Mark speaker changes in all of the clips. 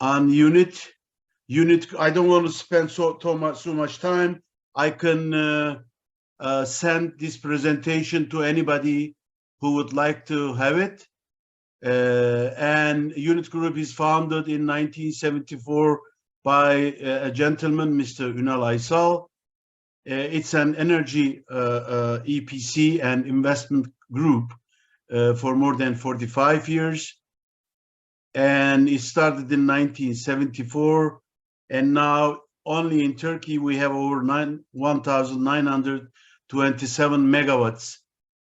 Speaker 1: on unit. I don't want to spend so much time. I can send this presentation to anybody who would like to have it. And Unit Group is founded in 1974 by a gentleman, Mr. Ünal Aysal. It's an energy EPC and investment group for more than 45 years. And it started in 1974. And now only in Turkey, we have over 1,927 megawatts.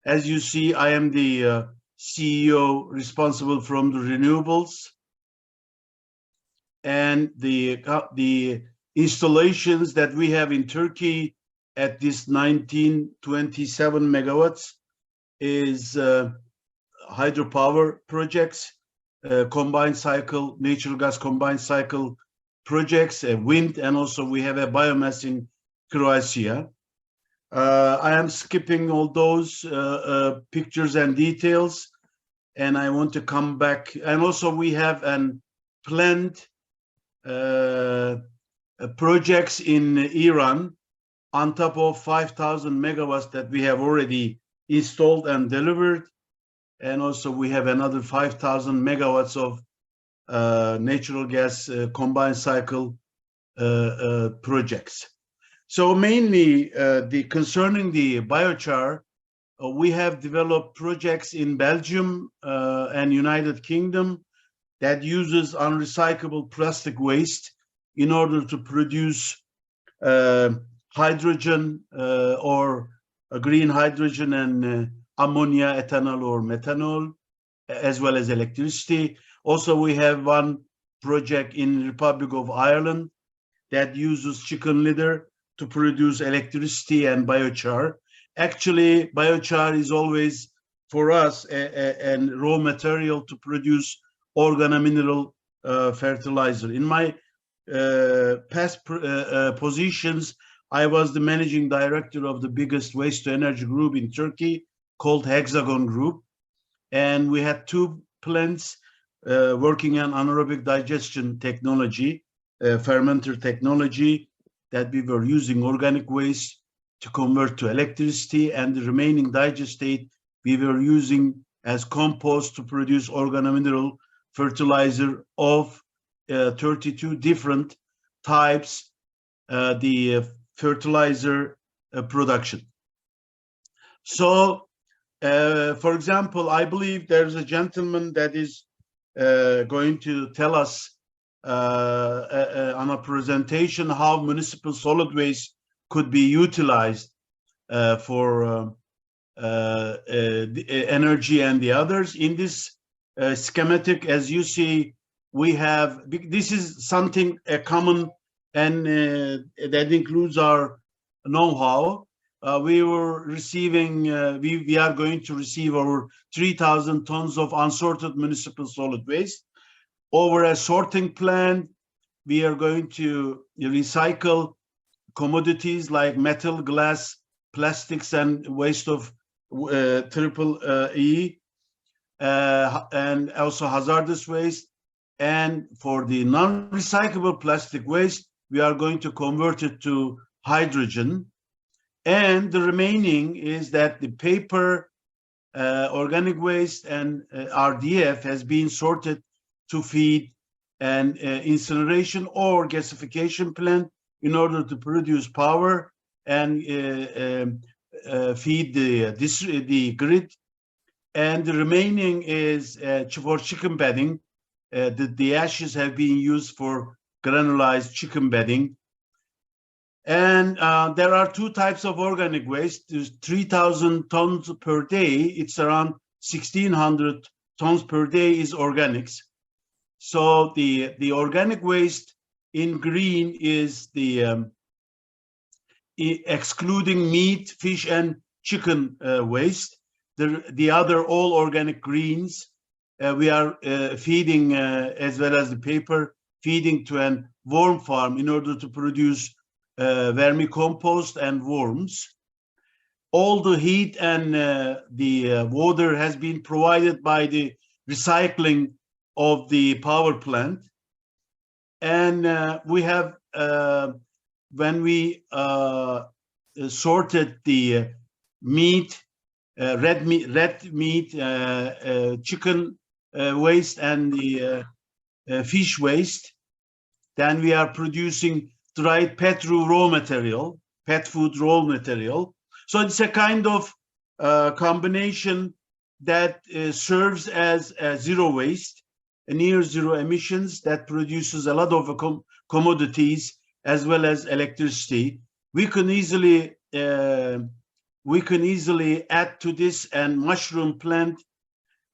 Speaker 1: As you see, I am the CEO responsible from the renewables. And the installations that we have in Turkey at this 1927 megawatts is hydropower projects, combined cycle, natural gas combined cycle projects, wind, and also we have a biomass in Croatia. I am skipping all those pictures and details, and I want to come back. And also we have an planned projects in Iran on top of 5,000 megawatts that we have already installed and delivered. And also we have another 5,000 megawatts of natural gas combined cycle projects. So mainly concerning the biochar, we have developed projects in Belgium and United Kingdom that uses unrecyclable plastic waste in order to produce hydrogen or green hydrogen and ammonia, ethanol, or methanol, as well as electricity. Also, we have one project in Republic of Ireland that uses chicken litter to produce electricity and biochar. Actually, biochar is always, for us, a raw material to produce organomineral fertilizer. In my past positions, I was the managing director of the biggest waste-to-energy group in Turkey called Hexagon Group. And we had two plants working on anaerobic digestion technology, fermenter technology, that we were using organic waste to convert to electricity, and the remaining digestate we were using as compost to produce organomineral fertilizer of 32 different types, the fertilizer production. So, for example, I believe there's a gentleman that is going to tell us on a presentation how municipal solid waste could be utilized for energy and the others. In this schematic, as you see, we have, this is something common and that includes our know-how. We were receiving, we are going to receive over 3,000 tons of unsorted municipal solid waste. Over a sorting plant, we are going to recycle commodities like metal, glass, plastics, and waste of triple E, and also hazardous waste. And for the non-recyclable plastic waste, we are going to convert it to hydrogen. And the remaining is that the paper, organic waste, and RDF has been sorted to feed an incineration or gasification plant in order to produce power and feed the grid. And the remaining is for chicken bedding. The ashes have been used for granulized chicken bedding. And there are two types of organic waste. There's 3,000 tons per day. It's around 1,600 tons per day is organics. So the organic waste in green is the excluding meat, fish, and chicken waste. The other all organic greens we are feeding, as well as the paper, feeding to a worm farm in order to produce vermicompost and worms. All the heat and the water has been provided by the recycling of the power plant. And we have, when we sorted the meat, red meat, chicken waste, and the fish waste, then we are producing dried pet food raw material. So it's a kind of combination that serves as a zero waste, a near zero emissions, that produces a lot of commodities as well as electricity. We can easily add to this and mushroom plant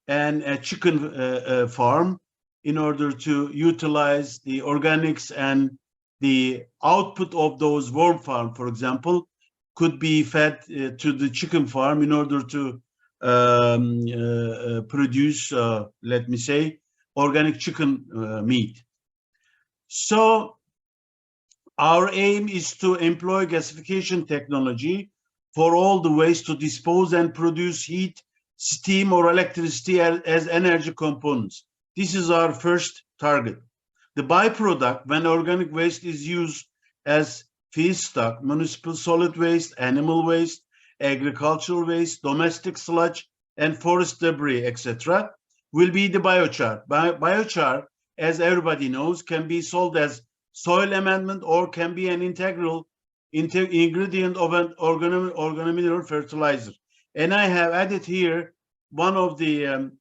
Speaker 1: and a chicken farm in order to utilize the organics, and the output of those worm farm, for example, could be fed to the chicken farm in order to produce, let me say, organic chicken meat. So our aim is to employ gasification technology for all the waste to dispose and produce heat, steam, or electricity as energy components. This is our first target. The byproduct, when organic waste is used as feedstock, municipal solid waste, animal waste, agricultural waste, domestic sludge, and forest debris, etc., will be the biochar. Biochar, as everybody knows, can be sold as soil amendment or can be an integral ingredient of an organomineral fertilizer. And I have added here one of the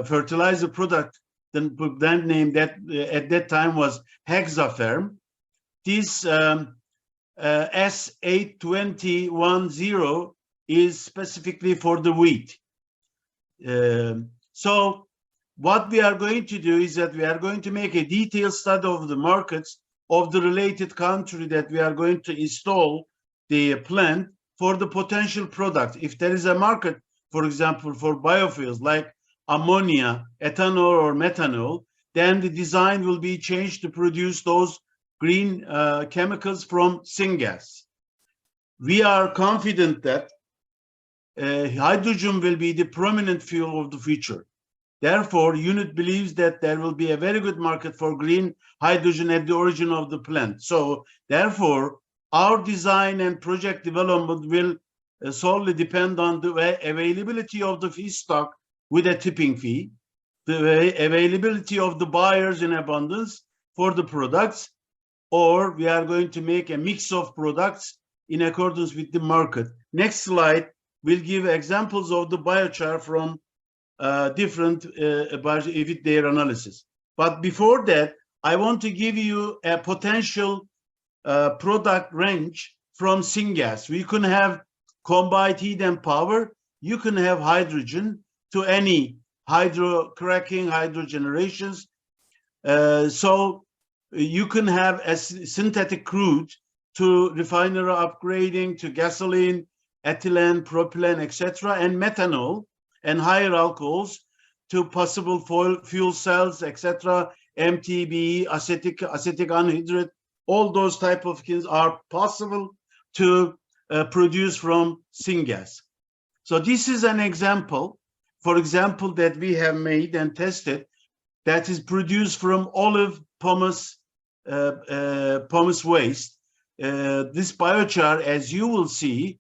Speaker 1: fertilizer product, the brand name that at that time was Hexaferm. This S82010 is specifically for the wheat. So what we are going to do is that we are going to make a detailed study of the markets of the related country that we are going to install the plant for the potential product. If there is a market, for example, for biofuels like ammonia, ethanol, or methanol, then the design will be changed to produce those green chemicals from syngas. We are confident that hydrogen will be the prominent fuel of the future. Therefore, UNIT believes that there will be a very good market for green hydrogen at the origin of the plant. So, therefore, our design and project development will solely depend on the availability of the feedstock with a tipping fee, the availability of the buyers in abundance for the products, or we are going to make a mix of products in accordance with the market. Next slide will give examples of the biochar from different with their analysis. But before that, I want to give you a potential product range from syngas. We can have combined heat and power. You can have hydrogen to any hydro cracking, hydro generations. So you can have a synthetic crude to refinery upgrading, to gasoline, ethylene, propylene, etc., and methanol and higher alcohols to possible fuel cells, etc., MTBE, acetic anhydride. All those type of things are possible to produce from syngas. So this is an example, for example, that we have made and tested, that is produced from olive pomace waste. This biochar, as you will see,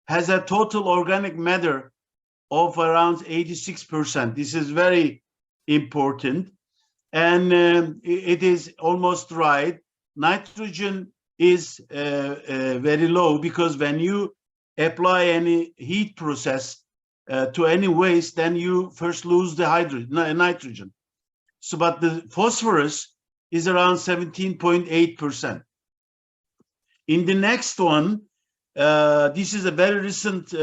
Speaker 1: has a total organic matter of around 86%. This is very important, and it is almost dried. Nitrogen is very low, because when you apply any heat process to any waste, then you first lose the nitrogen. So, but the phosphorus is around 17.8%. In the next one, this is a very recent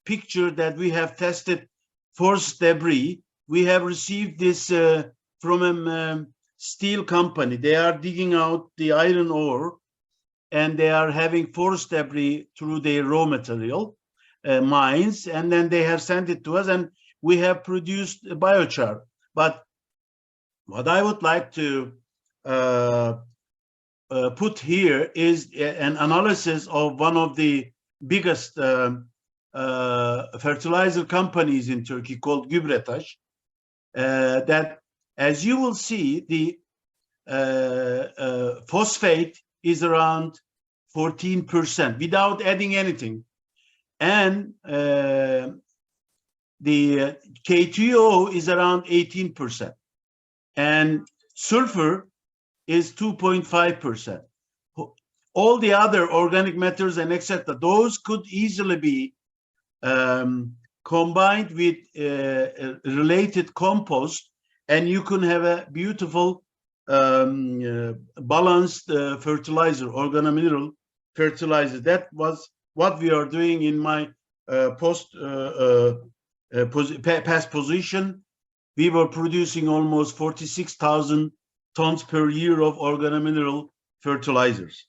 Speaker 1: picture that we have tested forest debris. We have received this from a steel company. They are digging out the iron ore, and they are having forest debris through their raw material mines, and then they have sent it to us, and we have produced a biochar. But what I would like to put here is an analysis of one of the biggest fertilizer companies in Turkey, called Gübretaş, that, as you will see, the phosphate is around 14% without adding anything, and the K2O is around 18%, and sulfur is 2.5%. All the other organic matters and etc., those could easily be combined with related compost, and you can have a beautiful balanced fertilizer, organomineral fertilizer. That was what we are doing in my past position. We were producing almost 46,000 tons per year of organomineral fertilizers.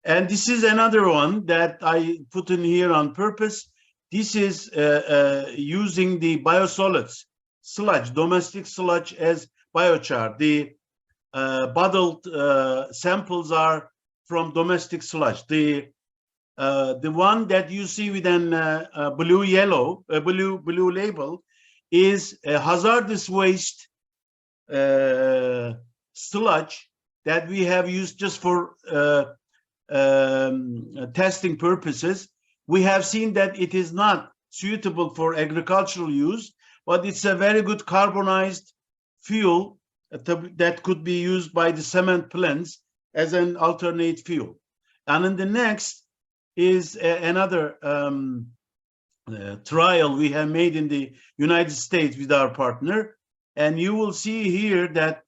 Speaker 1: And this is another one that I put in here on purpose. This is using the biosolids, sludge, domestic sludge as biochar. The bottled samples are from domestic sludge. The one that you see with an blue label is a hazardous waste sludge that we have used just for testing purposes. We have seen that it is not suitable for agricultural use, but it's a very good carbonized fuel that could be used by the cement plants as an alternate fuel. And then the next is another trial we have made in the United States with our partner, and you will see here that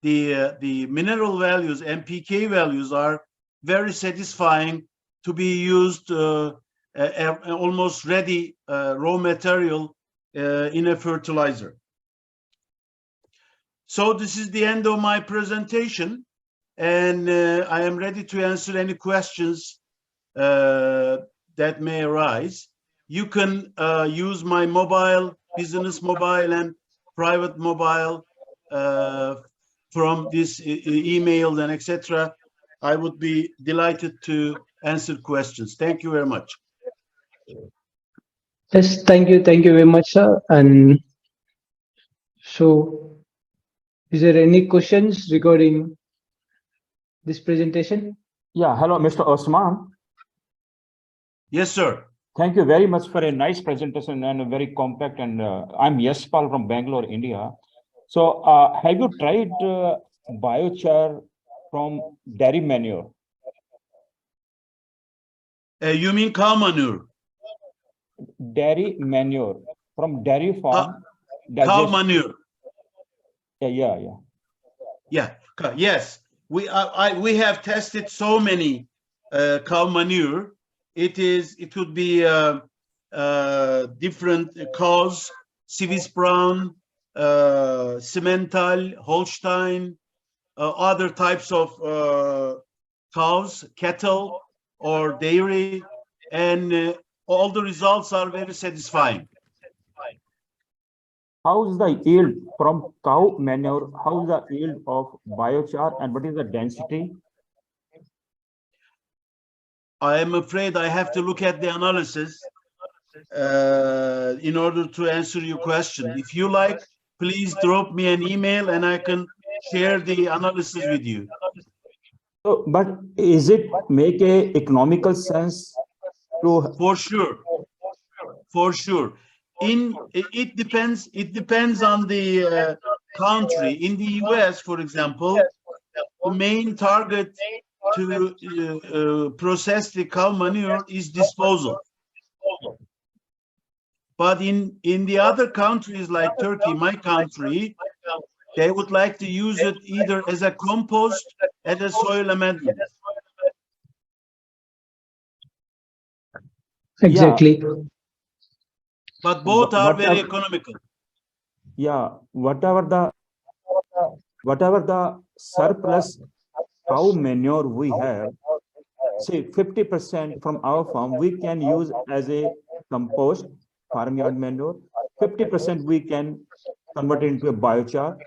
Speaker 1: the mineral values, NPK values, are very satisfying to be used almost ready raw material in a fertilizer. So this is the end of my presentation, and I am ready to answer any questions that may arise. You can use my mobile, business mobile and private mobile from this email and etc. I would be delighted to answer questions. Thank you very much.
Speaker 2: Yes, thank you very much, sir. And so, is there any questions regarding this presentation?
Speaker 3: Yeah, hello, Mr. Osman.
Speaker 1: Yes, sir.
Speaker 3: Thank you very much for a nice presentation and very compact. And I'm Yashpal from Bangalore, India. So, have you tried biochar from dairy manure?
Speaker 1: You mean cow manure?
Speaker 3: Dairy manure from dairy farm.
Speaker 1: Cow manure.
Speaker 3: Yeah.
Speaker 1: Yes. We have tested so many cow manure. It could be different cows: Swiss brown, Simmental, Holstein, other types of cows, cattle, or dairy, and all the results are very satisfying.
Speaker 3: How is the yield from cow manure? How is the yield of biochar, and what is the density?
Speaker 1: I am afraid I have to look at the analysis in order to answer your question. If you like, please drop me an email and I can share the analysis with you.
Speaker 3: So, but is it make a economical sense to? For
Speaker 1: sure. It depends on the country. In the US, for example, the main target to process the cow manure is disposal. But in the other countries like Turkey, my country, they would like to use it either as a compost, as a soil amendment.
Speaker 2: Exactly.
Speaker 1: Yeah. But both are very economical.
Speaker 3: Yeah, whatever the surplus cow manure we have, say 50% from our farm, we can use as a compost, farmyard manure. 50% we can convert it into a biochar.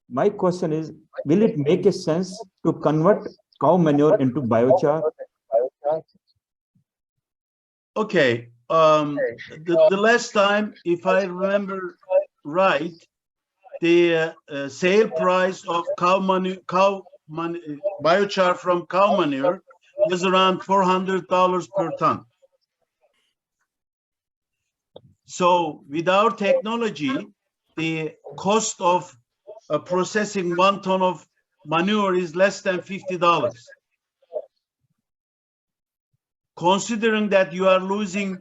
Speaker 3: My question is, will it make a sense to convert cow manure into biochar?
Speaker 1: Okay. The last time, if I remember right, the sale price of biochar from cow manure was around $400 per ton. So with our technology, the cost of processing 1 ton of manure is less than $50. Considering that you are losing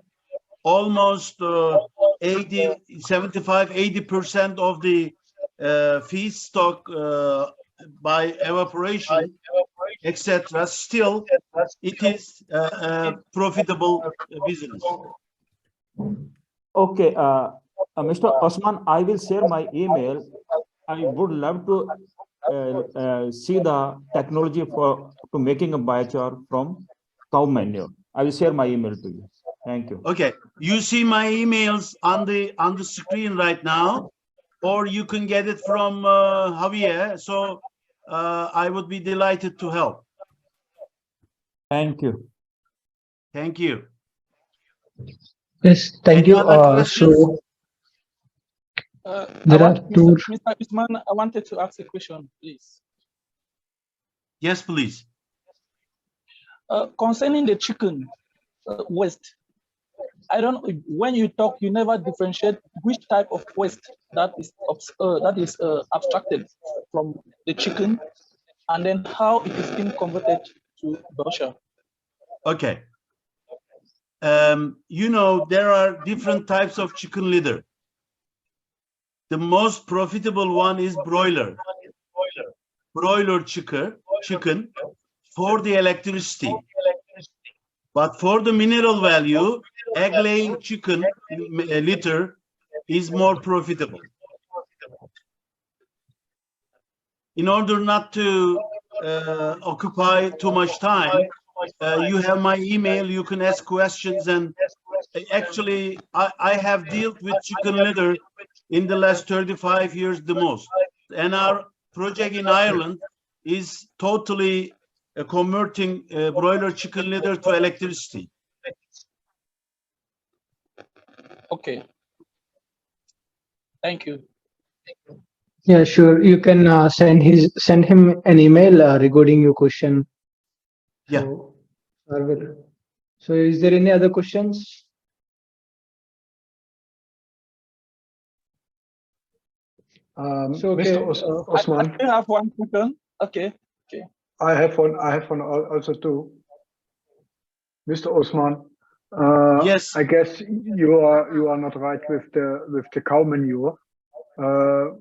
Speaker 1: almost 80% of the feedstock by evaporation, etc., still it is a profitable business.
Speaker 3: Okay, Mr. Osman, I will share my email. I would love to see the technology to making a biochar from cow manure. I will share my email to you. Thank you.
Speaker 1: Okay, you see my emails on the screen right now, or you can get it from Javier. So I would be delighted to help.
Speaker 3: Thank you.
Speaker 1: Thank you.
Speaker 2: Yes, thank
Speaker 1: Any
Speaker 2: you.
Speaker 1: other questions?
Speaker 2: So there are two.
Speaker 4: Mr. Osman, I wanted to ask a question, please.
Speaker 1: Yes, please.
Speaker 4: Concerning the chicken waste, I don't. When you talk, you never differentiate which type of waste that is abstracted from the chicken, and then how it is being converted to biochar.
Speaker 1: Okay. You know, there are different types of chicken litter. The most profitable one is broiler chicken for the electricity. But for the mineral value, egg-laying chicken litter is more profitable. In order not to occupy too much time, you have my email, you can ask questions, and actually I have dealt with chicken litter in the last 35 years the most. And our project in Ireland is totally converting broiler chicken litter to electricity.
Speaker 4: Okay. Thank you.
Speaker 2: Yeah, sure. You can send him an email regarding your question.
Speaker 1: Yeah.
Speaker 2: So, I will. So, is there any other questions? So, okay.
Speaker 5: Mr. Osman,
Speaker 4: I have one question. Okay. Okay.
Speaker 5: I have one also too. Mr. Osman,
Speaker 1: Yes.
Speaker 5: I guess you are not right with the cow manure.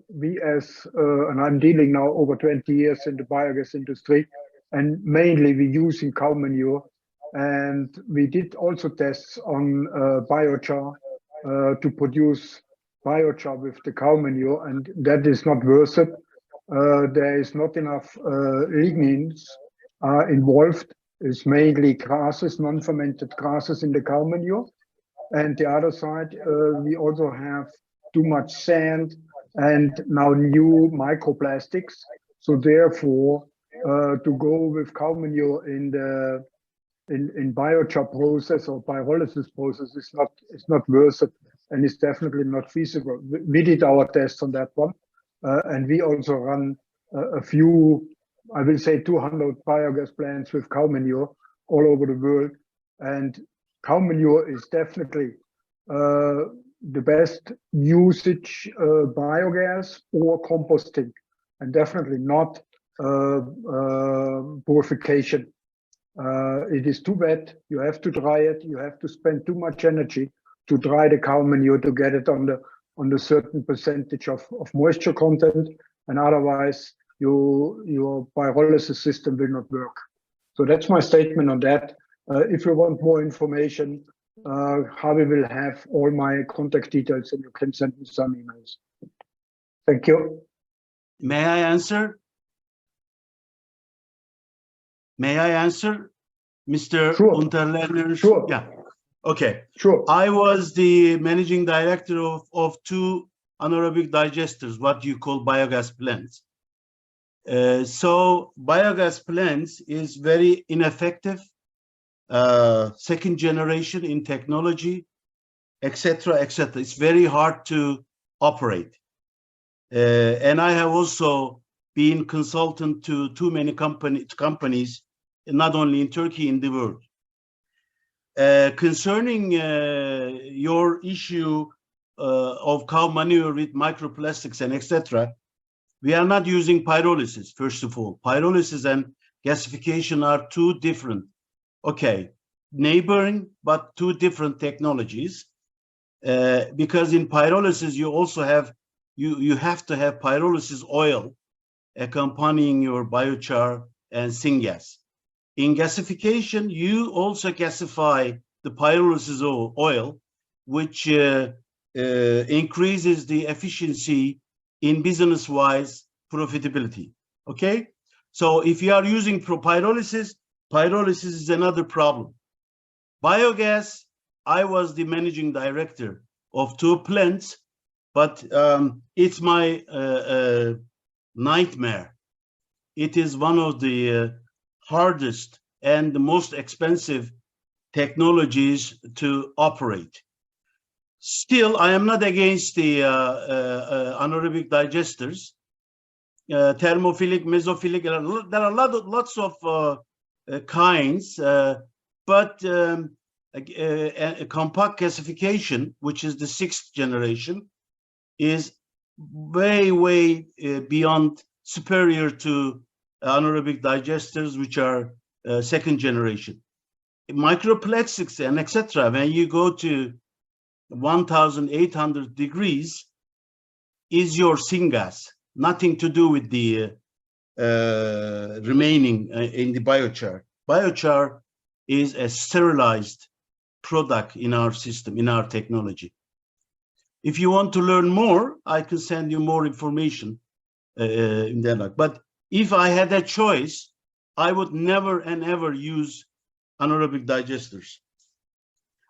Speaker 5: We and I'm dealing now over 20 years in the biogas industry, and mainly we using cow manure, and we did also tests on biochar to produce biochar with the cow manure, and that is not worth it. There is not enough lignins involved. It's mainly grasses, non-fermented grasses in the cow manure. And the other side, we also have too much sand and now new microplastics. So therefore, to go with cow manure in biochar process or pyrolysis process is not worth it, and it's definitely not feasible. We did our tests on that one, and we also run a few, I will say 200 biogas plants with cow manure all over the world, and cow manure is definitely the best usage biogas or composting, and definitely not purification. It is too wet. You have to dry it. You have to spend too much energy to dry the cow manure to get it on the certain percentage of moisture content, and otherwise your pyrolysis system will not work. So that's my statement on that. If you want more information, Javi will have all my contact details, and you can send me some emails. Thank you.
Speaker 1: May I answer? May I answer, Mr.
Speaker 5: Sure.
Speaker 1: Unterlerner?
Speaker 5: Sure.
Speaker 1: Yeah. Okay.
Speaker 5: Sure.
Speaker 1: I was the managing director of two anaerobic digesters, what you call biogas plants. So biogas plants is very ineffective, second generation in technology, etc., etc. It's very hard to operate. And I have also been consultant to too many companies, not only in Turkey, in the world. Concerning your issue of cow manure with microplastics and etc., we are not using pyrolysis, first of all. Pyrolysis and gasification are two different, okay, neighboring, but two different technologies. Because in pyrolysis, you also have, you have to have pyrolysis oil accompanying your biochar and syngas. In gasification, you also gasify the pyrolysis oil, which increases the efficiency in business-wise profitability, okay? So if you are using pyrolysis, pyrolysis is another problem. Biogas, I was the managing director of two plants, but it's my nightmare. It is one of the hardest and the most expensive technologies to operate. Still, I am not against the anaerobic digesters, thermophilic, mesophilic. There are lots of kinds, but a compact gasification, which is the 6th generation, is way beyond superior to anaerobic digesters, which are 2nd generation. Microplastics and etc., when you go to 1,800 degrees, is your syngas, nothing to do with the remaining in the biochar. Biochar is a sterilized product in our system, in our technology. If you want to learn more, I can send you more information in Denmark. But if I had a choice, I would never and ever use anaerobic digesters.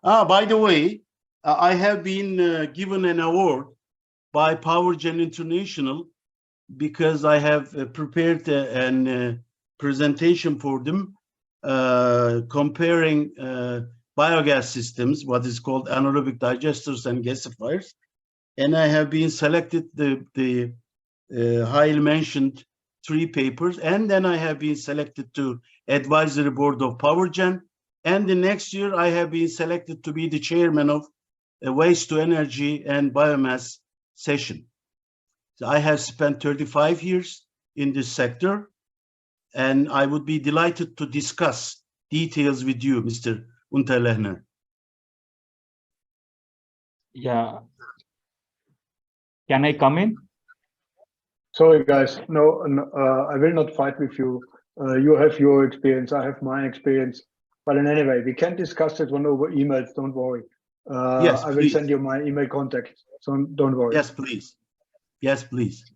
Speaker 1: By the way, I have been given an award by PowerGen International because I have prepared a presentation for them comparing biogas systems, what is called anaerobic digesters and gasifiers. And I have been selected the highly mentioned 3 papers, and then I have been selected to advisory board of PowerGen. And the next year I have been selected to be the chairman of a waste to energy and biomass session. So I have spent 35 years in this sector, and I would be delighted to discuss details with you, Mr. Unterlechner.
Speaker 3: Yeah. Can I come in?
Speaker 5: Sorry, guys. No, I will not fight with you. You have your experience. I have my experience. But in any way, we can discuss it over emails. Don't worry.
Speaker 1: Yes,
Speaker 5: I will
Speaker 1: please.
Speaker 5: send you my email contact. So don't worry.
Speaker 1: Yes, please. Yes, please.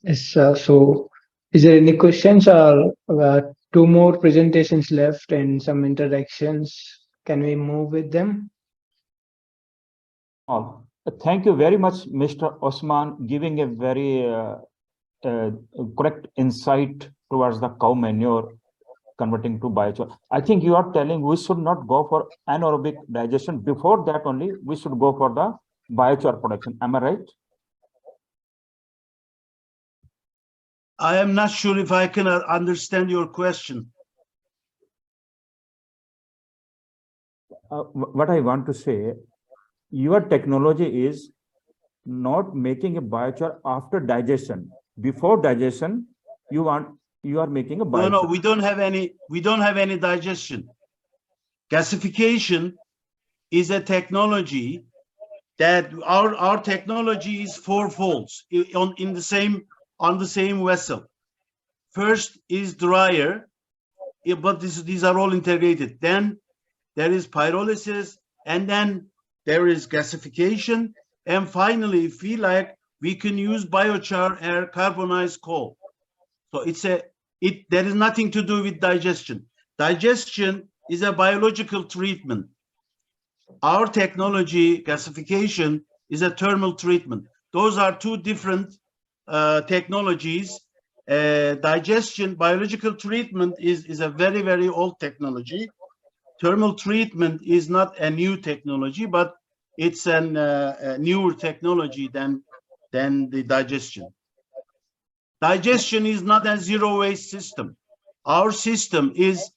Speaker 2: Yes, so is there any questions or 2 more presentations left and some interactions? Can we move with them?
Speaker 3: Oh, thank you very much, Mr. Osman, giving a very correct insight towards the cow manure converting to biochar. I think you are telling we should not go for anaerobic digestion. Before that only, we should go for the biochar production. Am I right?
Speaker 1: I am not sure if I can understand your question.
Speaker 3: What I want to say, your technology is not making a biochar after digestion. Before digestion, you are making a biochar.
Speaker 1: No, we don't have any digestion. Gasification is a technology that our technology is 4 folds on the same vessel. First is dryer, but these are all integrated. Then there is pyrolysis, and then there is gasification, and finally, feel like we can use biochar or carbonized coal. So there is nothing to do with digestion. Digestion is a biological treatment. Our technology, gasification, is a thermal treatment. Those are 2 different technologies. Digestion, biological treatment is a very old technology. Thermal treatment is not a new technology, but it's a newer technology than the digestion. Digestion is not a zero waste system. Our system is